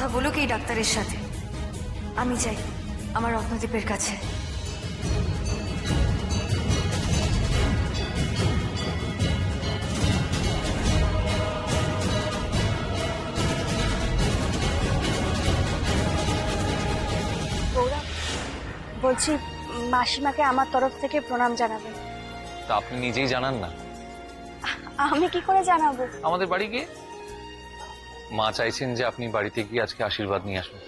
কথা বলুক এই ডাক্তারের সাথে। আমি যাই আমার রত্নদীপের কাছে। গৌরব বলছি, মাসিমাকে আমার তরফ থেকে প্রণাম জানাবেন। তা আপনি নিজেই জানান না। আমি কি করে জানাবো? আমাদের বাড়ি গিয়ে মা চাইছেন যে আপনি বাড়িতে গিয়ে আজকে আশীর্বাদ নিয়ে আসুন।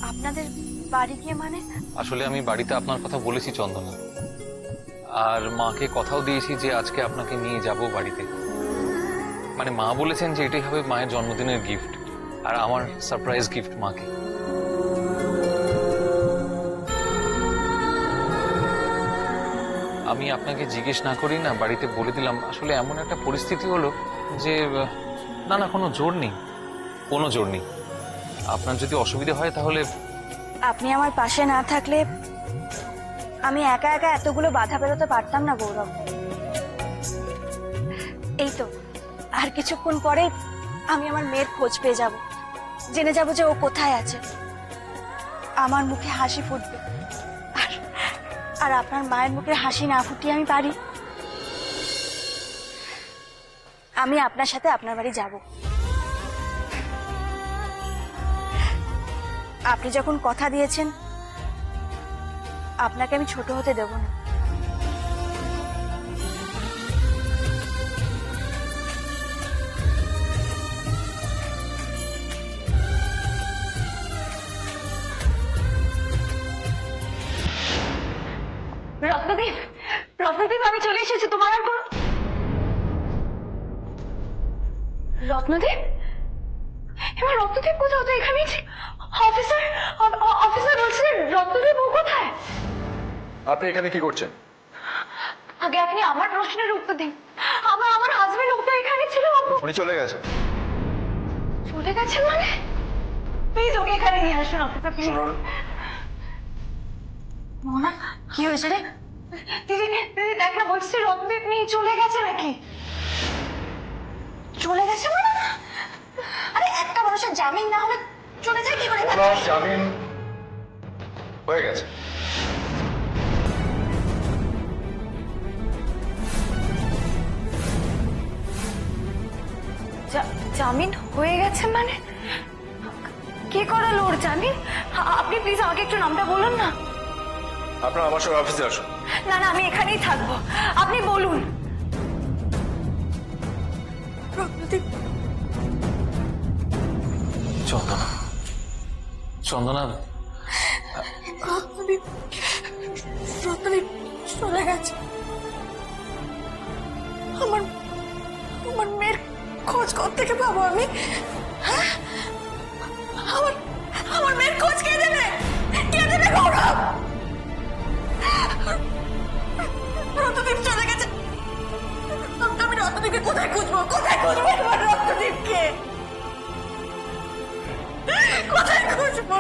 আপনাদের বাড়ি গিয়ে মানে? আসলে আমি বাড়িতে আপনার কথা বলেছি চন্দনা, আর মাকে কথাও দিয়েছি যে আজকে আপনাকে নিয়ে যাব বাড়িতে। মানে মা বলেছেন যে এটাই হবে মায়ের জন্মদিনের গিফট, আর আমার সারপ্রাইজ গিফট মাকে। আমি আপনাকে জিজ্ঞেস না করি না বাড়িতে বলে দিলাম। আসলে এমন একটা পরিস্থিতি হলো যে না না, কোনো জোর নেই, কোনো জোর নেই। আপনার যদি অসুবিধা হয় তাহলে। আপনি আমার পাশে না থাকলে আমি একা একা এতগুলো বাধা পেরোতে পারতাম না গৌরব। এই তো আর কিছুক্ষণ পরে আমি আমার মেয়ের খোঁজ পেয়ে যাব, জেনে যাব যে ও কোথায় আছে। আমার মুখে হাসি ফুটবে, আর আপনার মায়ের মুখে হাসি না ফুটিয়ে আমি পারি? আমি আপনার সাথে আপনার বাড়ি যাব। আপনি যখন কথা দিয়েছেন, আপনাকে আমি ছোট হতে দেব না। রত্নদীপ, রত্নদীপ, আমি চলে এসেছি। তোমার আর কোনো রত্নদীপ, এবার রত্নদীপ কোথাও? তো এখানেই অফিসার অফিসার বলছে রত্নদীপ ও কোথায়? আপনি এখানে কি করছেন? আগে আপনি আমার প্রশ্নের উত্তর দিন। আমার হাজবেন্ড ওটা এখানে ছিল। উনি চলে গেছে। চলে গেছেন মানে? প্লিজ ওকে এখানে নিয়ে আসুন অফিসার, প্লিজ। মোহনা, কি হয়েছে রে? দিদি দিদি দেখ না, বলছি রত্নদীপ নিয়ে চলে গেছে নাকি? চলে গেছে মানে? আরে একটা মানুষের জামিন না হলে চলে যায় কি করে? জামিন হয়ে গেছে। জামিন হয়ে গেছে মানে? কে করালো ওর জামিন? আপনি প্লিজ আমাকে একটু নামটা বলুন না। আপনারা আমার সঙ্গে অফিসে আসুন। না না, আমি এখানেই থাকবো, আপনি বলুন। রত্নদীপ, চন্দনা, চন্দনা, রত্নদীপ, রত্নদীপ চলে গেছে। আমার আমার মেয়ের খোঁজ কোত্থেকে পাবো আমি? হ্যাঁ? আমার আমার মেয়ের খোঁজ কে দেবে? কে দেবে গৌরব? রত্নদীপ চলে গেছে। আমি রত্নদীপকে কোথায় খুঁজবো? কোথায় খুঁজবো এবার রত্নদীপকে? কোথায় খুঁজবো?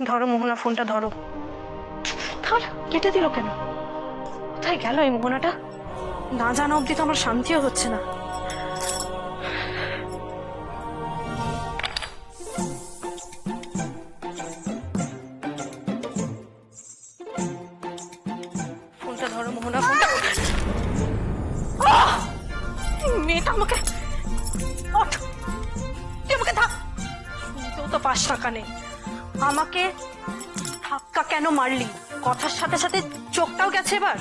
ধরো মোহনা, ফোনটা ধরো। ধর, কেটে দিল কেন? কোথায় গেল এই মোহনাটা? না জানা অব্দি তো আমার শান্তিও হচ্ছে না। ফোনটা ধরো মোহনা, ফোনটা। মেয়েটা আমাকে তুই আমাকে ধাক, শুনতেও তো পাঁচ টাকা নেই। আমাকে ধাক্কা কেন মারলি? কথার সাথে সাথে চোখটাও গেছে এবার।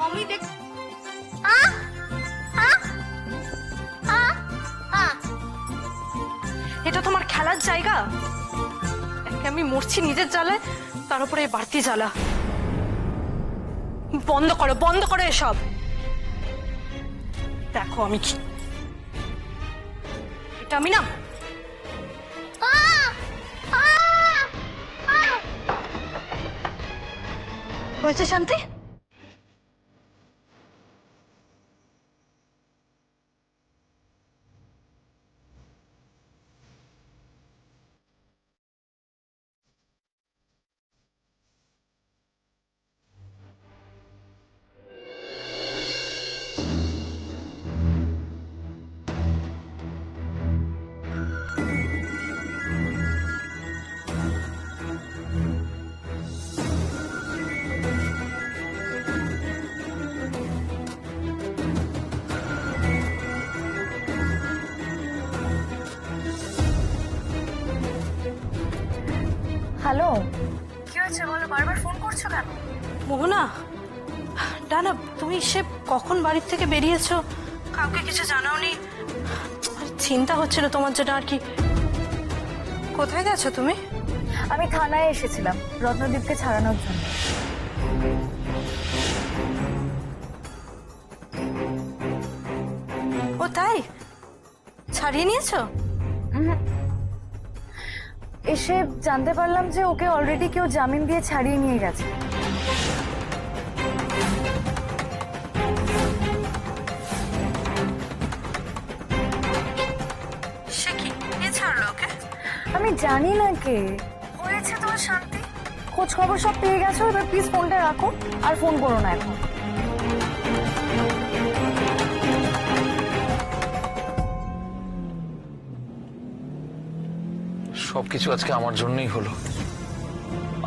আমি দেখ, এটা তোমার খেলার জায়গা? আমি মরছি নিজের জ্বালায়, তার উপরে এই বাড়তি জ্বালা। বন্ধ করো, বন্ধ করো এসব। দেখো আমি কি, এটা আমি না। হয়েছে শান্তি? হ্যালো, কি হয়েছে বলো? বারবার ফোন করছো কেন? মোহনা, ডানা, তুমি সে কখন বাড়ির থেকে বেরিয়েছো? কাউকে কিছু জানাওনি? চিন্তা হচ্ছিল তোমার জন্য আর কি। কোথায় গেছো তুমি? আমি থানায় এসেছিলাম রত্নদীপকে ছাড়ানোর জন্য। ও তাই? ছাড়িয়ে নিয়েছো? এসে জানতে পারলাম যে ওকে অলরেডি কেউ জামিন দিয়ে ছাড়িয়ে নিয়ে গেছে। সে কি, কে ছাড়লো ওকে? আমি জানি না কে। হয়েছে তোমার শান্তি, খোঁজ খবর সব পেয়ে গেছো, এবার প্লিজ ফোনটা রাখো আর ফোন করো না এখন। সবকিছু আজকে আমার জন্যই হলো।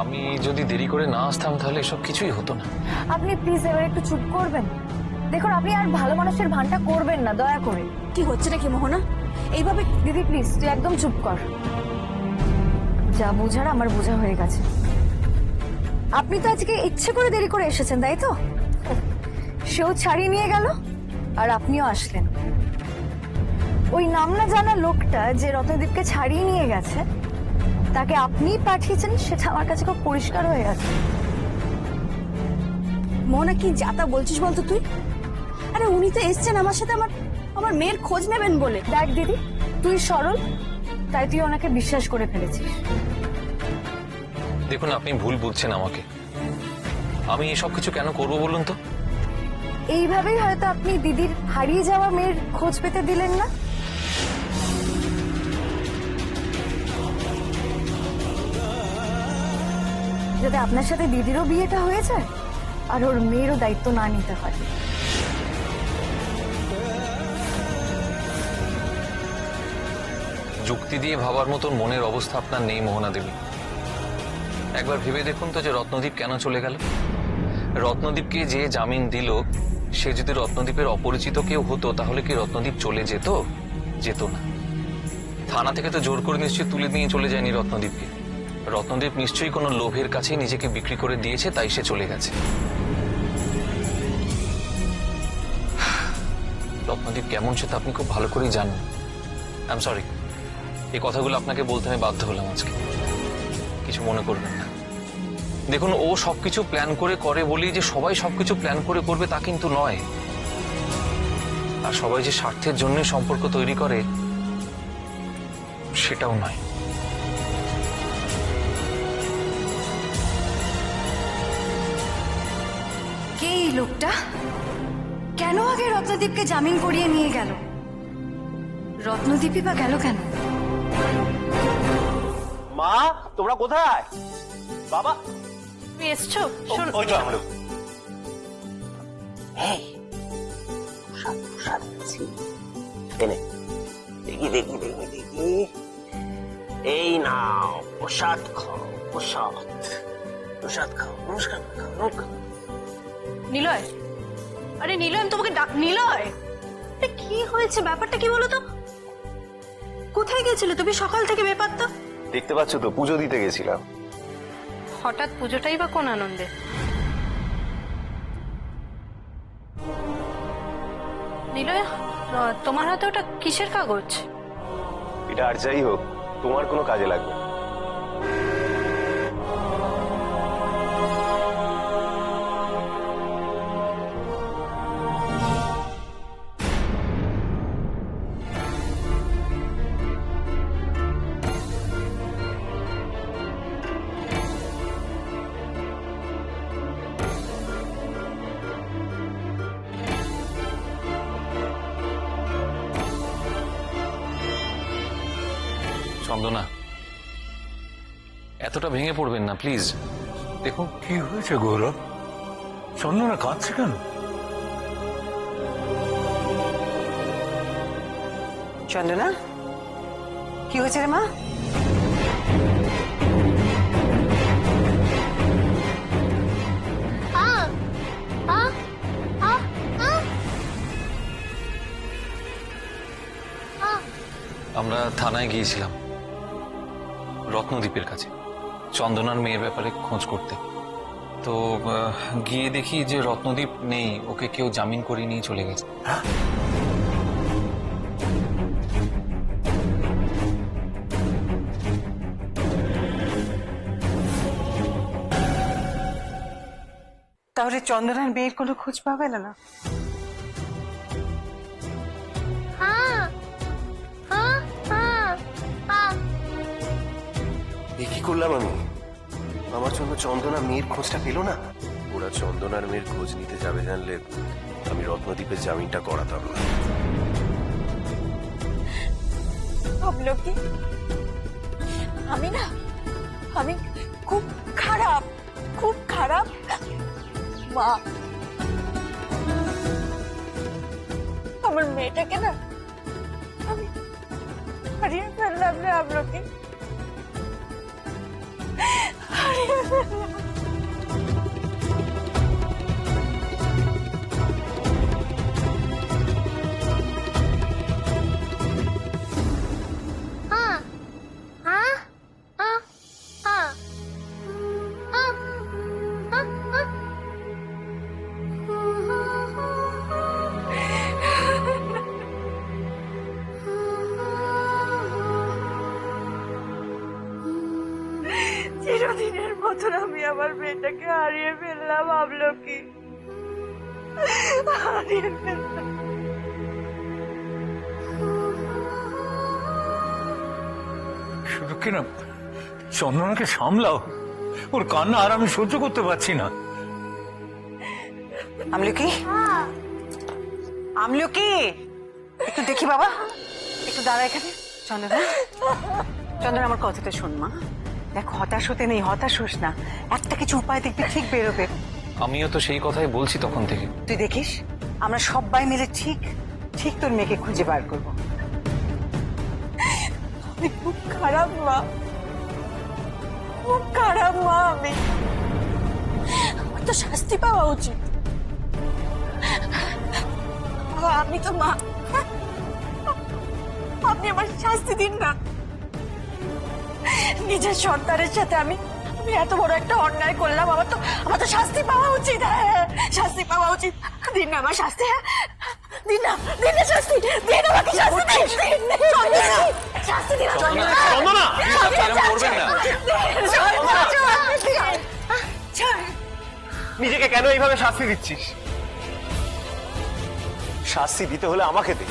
আমি যদি দেরি করে না আসতাম তাহলে এসব কিছুই হতো না। আপনি প্লিজ এবার একটু চুপ করবেন? দেখুন, আপনি আর ভালো মানুষের ভানটা করবেন না দয়া করে। কি হচ্ছে নাকি মোহনা এইভাবে? দিদি প্লিজ তুই একদম চুপ কর। যা বোঝার আমার বোঝা হয়ে গেছে। আপনি তো আজকে ইচ্ছে করে দেরি করে এসেছেন, তাই তো? সেও ছাড়িয়ে নিয়ে গেল আর আপনিও আসলেন। ওই নাম না জানা লোকটা যে রত্নদীপকে ছাড়িয়ে নিয়ে গেছে, তাকে আপনিই পাঠিয়েছেন, সেটা আমার কাছে খুব পরিষ্কার হয়ে গেছে। মোহনা, কি যাতা বলছিস বলতো তুই? আরে উনি তো এসছেন আমার সাথে আমার মেয়ের খোঁজ নেবেন বলে। দেখ দিদি, তুই সরল, তাই তুই ওনাকে বিশ্বাস করে ফেলেছিস। দেখুন, আপনি ভুল বুঝছেন আমাকে। আমি এসব কিছু কেন করব বলুন তো? এইভাবেই হয়তো আপনি দিদির হারিয়ে যাওয়া মেয়ের খোঁজ পেতে দিলেন না। যাতে আপনার সাথে দিদিরও বিয়েটা হয়ে যায় আর ওর মেয়েরও দায়িত্ব না নিতে হয়। যুক্তি দিয়ে ভাবার মতন মনের অবস্থা আপনার নেই মোহনা দেবী। একবার ভেবে দেখুন তো যে রত্নদীপ কেন চলে গেল। রত্নদীপকে যে জামিন দিল, সে যদি রত্নদীপের অপরিচিত কেউ হতো তাহলে কি রত্নদীপ চলে যেত? যেত না। থানা থেকে তো জোর করে নিশ্চয়ই তুলে নিয়ে চলে যায়নি রত্নদীপকে। রত্নদীপ নিশ্চয়ই কোনো লোভের কাছেই নিজেকে বিক্রি করে দিয়েছে, তাই সে চলে গেছে। রত্নদীপ কেমন সেটা আপনি খুব ভালো করেই জানেন। আই এম সরি, এই কথাগুলো আপনাকে বলতে আমি বাধ্য হলাম আজকে। কিছু মনে করবেন না। দেখুন, ও সবকিছু প্ল্যান করে করে বলেই যে সবাই সবকিছু প্ল্যান করে করবে তা কিন্তু নয়। আর সবাই যে স্বার্থের জন্যই সম্পর্ক তৈরি করে সেটাও নয়। কে এই লোকটা? কেন আগে রত্নদীপকে জামিন করিয়ে নিয়ে গেল? রত্নদীপই বা গেল কেন? মা, তোমরা কোথায়? বাবা, তুমি এসছো? শোন, ওই তো আমরা। এই প্রসাদ প্রসাদ আছে। এনে দেখি দেখি দেখি দেখি। এই নাও প্রসাদ খাও, প্রসাদ প্রসাদ খাও। নমস্কার নমস্কার। নিলয়, আরে নিলয়, আমি তোমাকে ডাক। নিলয়, আরে কি হয়েছে? ব্যাপারটা কি বলো তো? কোথায় গেছিলে তুমি সকাল থেকে? ব্যাপারটা দেখতে পাচ্ছ তো, পুজো দিতে গেছিলাম। হঠাৎ পুজোটাই বা কোন আনন্দে? নিলয়, তোমার হাতে ওটা কিসের কাগজ? এটা আর যাই হোক, তোমার কোনো কাজে লাগবে না। চন্দনা, এতটা ভেঙে পড়বেন না প্লিজ। দেখুন, কি হয়েছে গৌরব? চন্দনা কাঁদছে কেন? চন্দনা, কি হয়েছে রে মা? আমরা থানায় গিয়েছিলাম রত্নদ্বীপের কাছে চন্দনার মেয়ের ব্যাপারে খোঁজ করতে। তো গিয়ে দেখি যে রত্নদ্বীপ নেই, ওকে কেউ জামিন করে নিয়ে চলে গেছে। তাহলে চন্দনার মেয়ের কোনো খোঁজ পাওয়া গেল না? এ কি করলাম আমি? আমার জন্য চন্দনা মেয়ের খোঁজটা পেল না। ওরা চন্দনার মেয়ের খোঁজ নিতে যাবে জানলে আমি রত্নদ্বীপের জামিনটা করাতাম না। আমলকি, আমি না, আমি খুব খারাপ, খুব খারাপ মা। আমার মেয়েটাকে না আমি হারিয়ে ফেললাম রে আমলকি, হারিয়ে ফেললাম। চিরদিনের মতন আমি আমার মেয়েটাকে হারিয়ে ফেললাম আমলকি, হারিয়ে ফেললাম। শুধু কিনা চন্দনাকে সামলাও, ওর কান্না আর আমি সহ্য করতে পারছি না। আমলকি, আমলকি, একটু দেখি বাবা, একটু দাঁড়া এখানে। চন্দনা, চন্দনা আমার কথাটা শোন মা। দেখ, হতাশ হতে নেই, হতাশ হোস না, একটা কিছু উপায় দেখবি ঠিক বেরোবে। আমিও তো সেই কথাই বলছি তখন থেকে। তুই দেখিস, আমরা সবাই মিলে ঠিক ঠিক তোর মেয়েকে খুঁজে বার করবো। আমি খুব খারাপ মা, খুব খারাপ মা। আমার তো শাস্তি পাওয়া উচিত। আপনি তো মা, আপনি আমার শাস্তি দিন না। নিজের সন্তানের সাথে আমি এত বড় একটা অন্যায় করলাম, আমার তো শাস্তি পাওয়া উচিত। হ্যাঁ, শাস্তি পাওয়া উচিত। দিন না আমার শাস্তি, হ্যাঁ দিন না, দিন না শাস্তি, দিন আমাকে শাস্তি দিন, শাস্তি দিন। চন্দনা, এরকম করবেন না। নিজেকে কেন এইভাবে শাস্তি দিচ্ছিস? শাস্তি দিতে হলে আমাকে দে।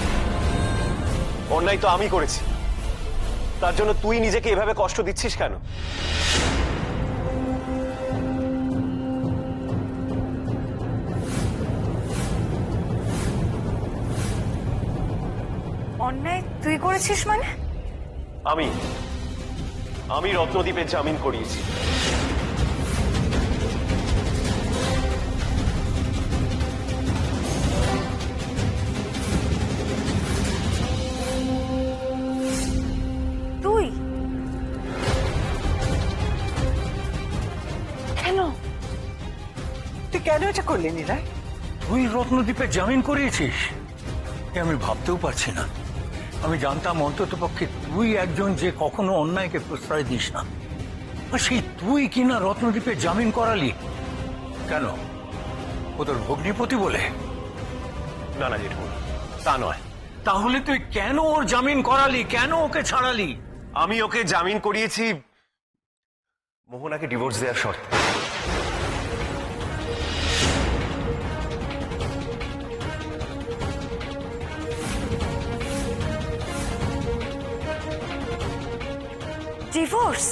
অন্যায় তো আমি করেছি, তার জন্য তুই নিজেকে এভাবে কষ্ট দিচ্ছিস কেন? অন্যায় তুই করেছিস মানে? আমি রত্নদ্বীপের জামিন করিয়েছি। তুই কেন? তুই কেন এটা করলি নিলয়? তুই রত্নদ্বীপে জামিন করিয়েছিস, এ আমি ভাবতেও পারছি না। আমি জানতাম অন্তত পক্ষে তুই একজন যে কখনো অন্যায়কে প্রশ্রয় দিস না, আর সেই তুই কিনা রত্নদ্বীপে জামিন করালি কেন? ও তোর ভগ্নিপতি বলে? না না জেঠু, তা নয়। তাহলে তুই কেন ওর জামিন করালি, কেন ওকে ছাড়ালি? আমি ওকে জামিন করিয়েছি মোহনাকে ডিভোর্স দেওয়ার শর্তে। ডিভোর্স?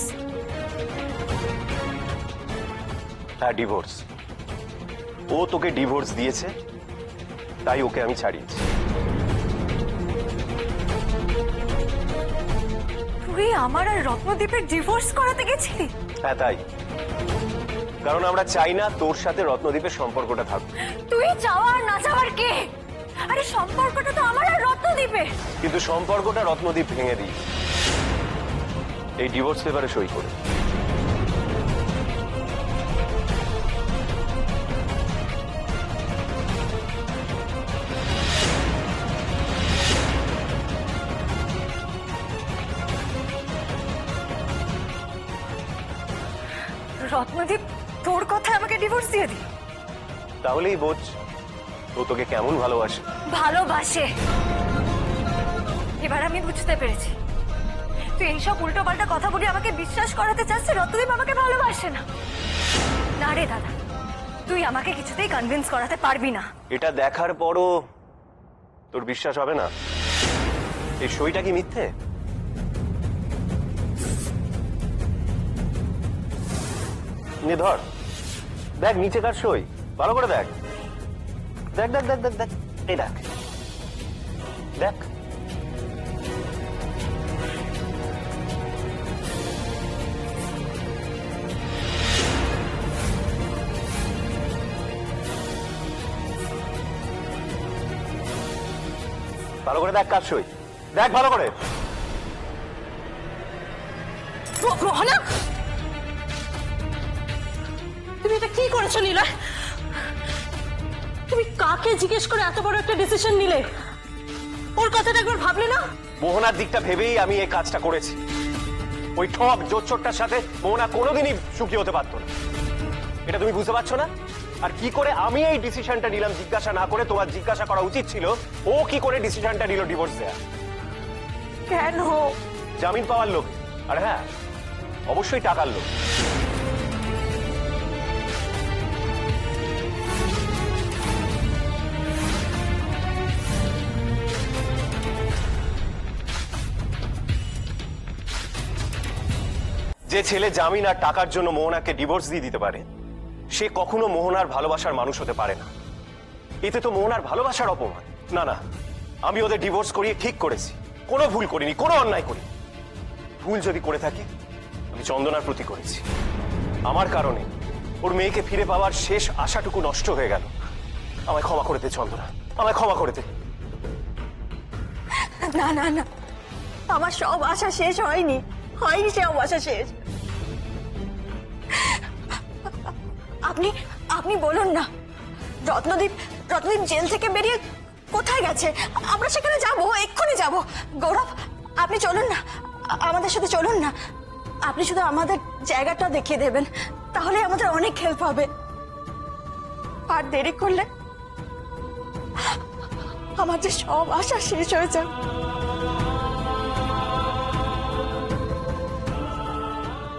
হ্যাঁ, ডিভোর্স। ও তোকে ডিভোর্স দিয়েছে, তাই ওকে আমি ছাড়িয়েছি। তুই আমার আর রত্নদীপের ডিভোর্স করাতে গেছিলি? হ্যাঁ তাই, কারণ আমরা চাই না তোর সাথে রত্নদ্বীপের সম্পর্কটা থাকুক। তুই চাওয়া আর না চাওয়ার কে? আরে সম্পর্কটা তো আমার আর রত্নদীপের। কিন্তু সম্পর্কটা রত্নদ্বীপ ভেঙে দিই এই ডিভোর্স পেপারে সই করে। রত্নদীপ তোর কথায় আমাকে ডিভোর্স দিয়ে দি? তাহলেই বোঝ ও তোকে কেমন ভালোবাসে। ভালোবাসে, এবার আমি বুঝতে পেরেছি। তুই এইসব উল্টো পাল্টা কথা বলে আমাকে বিশ্বাস করাতে চাচ্ছিস রত্নদীপ আমাকে ভালোবাসে না। না রে দাদা, তুই আমাকে কিছুতেই কনভিন্স করাতে পারবি না। এটা দেখার পরও তোর বিশ্বাস হবে না? এই সইটা কি মিথ্যে? নে ধর, দেখ নিচে কার সই, ভালো করে দেখ। দেখ দেখ দেখ দেখ দেখ, এই দেখ দেখ। ভালো করে দেখ কার সই, দেখ ভালো করে। রোহনা, তুমি এটা কি করেছো নীলা? তুমি কাকে জিজ্ঞেস করে এত বড় একটা ডিসিশন নিলে? ওর কথাটা একবার ভাবলে না? মোহনার দিকটা ভেবেই আমি এই কাজটা করেছি। ওই ঠক জোচ্চোরটার সাথে মোহনা কোনোদিনই সুখী হতে পারতো না, এটা তুমি বুঝতে পারছো না? আর কি করে আমি এই ডিসিশনটা নিলাম জিজ্ঞাসা না করে? তোমার জিজ্ঞাসা করা উচিত ছিল ও কি করে ডিসিশনটা নিল ডিভোর্স দেয়া। কেন? জামিন পাওয়ার লোক, আর হ্যাঁ অবশ্যই টাকার লোক। যে ছেলে জামিন আর টাকার জন্য মোহনাকে ডিভোর্স দিয়ে দিতে পারে সে কখনো মোহনার ভালোবাসার মানুষ হতে পারে না। এতে তো মোহনার ভালোবাসার অপমান। না না, আমি ওদের ডিভোর্স করিয়ে ঠিক করেছি, কোনো ভুল করিনি, কোনো অন্যায় করিনি। ভুল যদি করে থাকি আমি চন্দনার প্রতি করেছি। আমার কারণে ওর মেয়েকে ফিরে পাওয়ার শেষ আশাটুকু নষ্ট হয়ে গেল। আমায় ক্ষমা করে দে চন্দনা, আমায় ক্ষমা করে দে। না না না, আমার সব আশা শেষ হয়নি, হয়নি সব আশা শেষ। আপনি আপনি বলুন না, রত্নদীপ রত্নদীপ জেল থেকে বেরিয়ে কোথায় গেছে? আমরা সেখানে যাব, এক্ষুনি যাব। গৌরব, আপনি চলুন না, আমাদের সাথে চলুন না। আপনি শুধু আমাদের জায়গাটা দেখিয়ে দেবেন, তাহলে আমাদের অনেক হেল্প হবে। আর দেরি করলে আমার যে সব আশা শেষ হয়ে যাবে।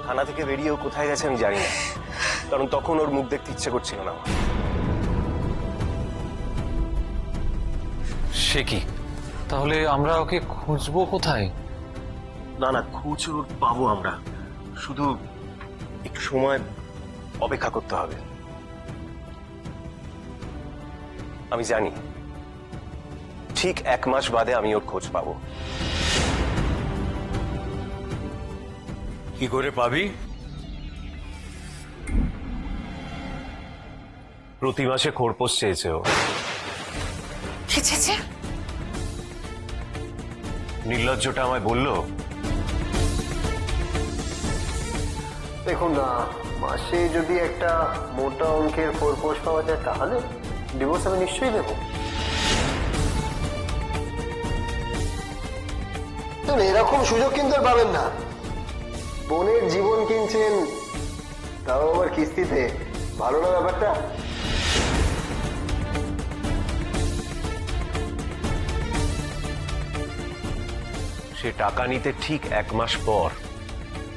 থানা থেকে বেরিয়ে ও কোথায় গেছে আমি জানি না, কারণ তখন ওর মুখ দেখতে ইচ্ছে করছিল না। সে কি, তাহলে আমরা ওকে খুঁজবো কোথায়? না না, খুঁজ ওর পাবো আমরা, শুধু একটু সময় অপেক্ষা করতে হবে। আমি জানি ঠিক 1 মাস বাদে আমি ওর খোঁজ পাবো। কি করে পাবি? প্রতি মাসে খোরপোশ চেয়েছে ও। কি চেয়েছে? নির্লজ্জটা আমায় বললো। দেখুন না, মাসে যদি একটা মোটা অঙ্কের খোরপোশ পাওয়া যায় তাহলে ডিভোর্স আমি নিশ্চয়ই দেবো। এরকম সুযোগ কিন্তু আর পাবেন না। বোনের জীবন কিনছেন, তাও আবার কিস্তিতে। ভালো না ব্যাপারটা? সে টাকা নিতে ঠিক 1 মাস পর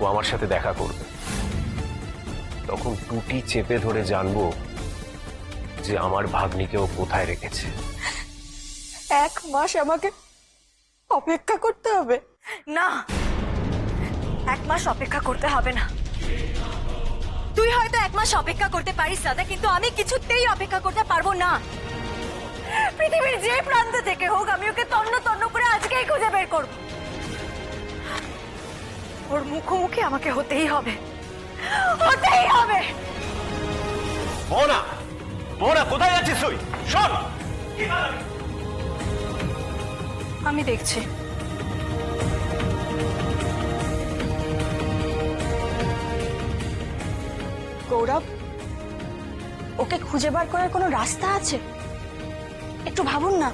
ও আমার সাথে দেখা করবে। তখন টুটি চেপে ধরে জানবো যে আমার ভাগ্নিকে ও কোথায় রেখেছে। 1 মাস আমাকে অপেক্ষা করতে হবে? না, 1 মাস অপেক্ষা করতে হবে না। তুই হয়তো 1 মাস অপেক্ষা করতে পারিস দাদা, কিন্তু আমি কিছুতেই অপেক্ষা করতে পারবো না। পৃথিবীর যে প্রান্ত থেকে হোক আমি ওকে তন্ন তন্ন করে আজকেই খুঁজে বের করব। ওর মুখোমুখি আমাকে হতেই হবে, হতেই হবে। মোহনা, মোহনা কোথায় যাচ্ছিস তুই? শোন, আমি দেখছি। গৌরব, ওকে খুঁজে বার করার কোনো রাস্তা আছে? একটু ভাবুন না।